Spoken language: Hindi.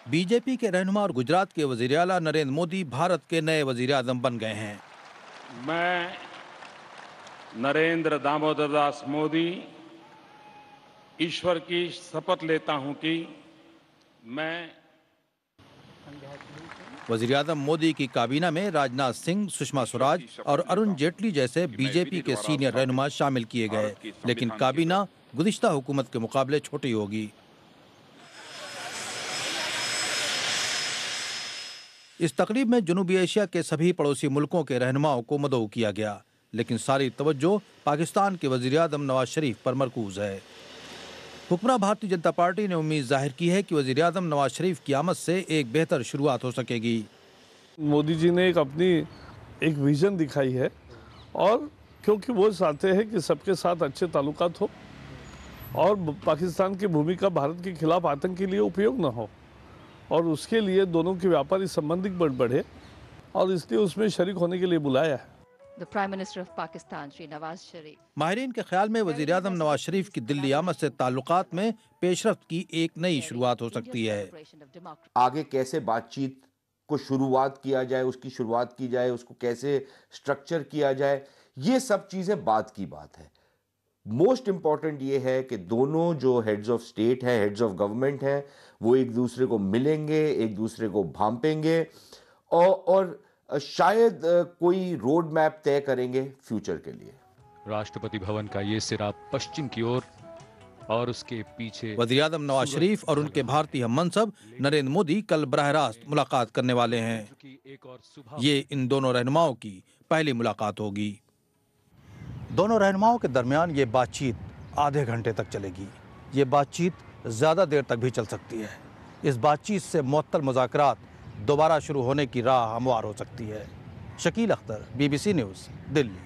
बीजेपी के रहनुमा और गुजरात के वजीर आला नरेंद्र मोदी भारत के नए वजीर आजम बन गए हैं। मैं नरेंद्र दामोदर दास मोदी ईश्वर की शपथ लेता हूं कि मैं वजीर आजम मोदी की काबीना में राजनाथ सिंह, सुषमा स्वराज और अरुण जेटली जैसे बीजेपी के सीनियर रहनुमा शामिल किए गए, लेकिन काबीना गुज़िश्ता हुकूमत के मुकाबले छोटी होगी। इस तकरीब में जनूबी एशिया के सभी पड़ोसी मुल्कों के रहनुमाओं को मदऊ किया गया, लेकिन सारी तवज्जो पाकिस्तान के वजीर आजम नवाज शरीफ पर मरकूज है। हुक्मरान भारतीय जनता पार्टी ने उम्मीद जाहिर की है कि वजीर आजम नवाज शरीफ की आमद से एक बेहतर शुरुआत हो सकेगी। मोदी जी ने एक विजन दिखाई है, और क्योंकि वो चाहते हैं कि सबके साथ अच्छे ताल्लुकात हो और पाकिस्तान की भूमिका भारत के खिलाफ आतंक के लिए उपयोग न हो, और उसके लिए दोनों के व्यापारी संबंध बढ़े, और इसलिए उसमें शरीक होने के लिए बुलाया है। The Prime Minister of Pakistan, Shri Nawaz Sharif. माहिरीन के ख्याल में वजीर आजम नवाज शरीफ की दिल्ली आमद से ताल्लुकात में पेशरफ्त की एक नई शुरुआत हो सकती है। आगे कैसे बातचीत को शुरुआत किया जाए, उसकी शुरुआत की जाए, उसको कैसे स्ट्रक्चर किया जाए, ये सब चीज़ें बात की बात है। मोस्ट इम्पॉर्टेंट ये है कि दोनों जो हेड्स ऑफ स्टेट हैं, हेड्स ऑफ गवर्नमेंट हैं, वो एक दूसरे को मिलेंगे, एक दूसरे को भांपेंगे और शायद कोई रोड मैप तय करेंगे फ्यूचर के लिए। राष्ट्रपति भवन का ये सिरा पश्चिम की ओर और उसके पीछे वज़ीर आज़म नवाज शरीफ और उनके भारतीय हम मनसब नरेंद्र मोदी कल बराह रास्त मुलाकात करने वाले हैं। ये इन दोनों रहनुमाओं की पहली मुलाकात होगी। दोनों रहनुमाओं के दरमियान ये बातचीत आधे घंटे तक चलेगी। ये बातचीत ज़्यादा देर तक भी चल सकती है। इस बातचीत से मुअत्तल मुज़ाकरात दोबारा शुरू होने की राह हमवार हो सकती है। Shakeel Akhtar, BBC news, Delhi.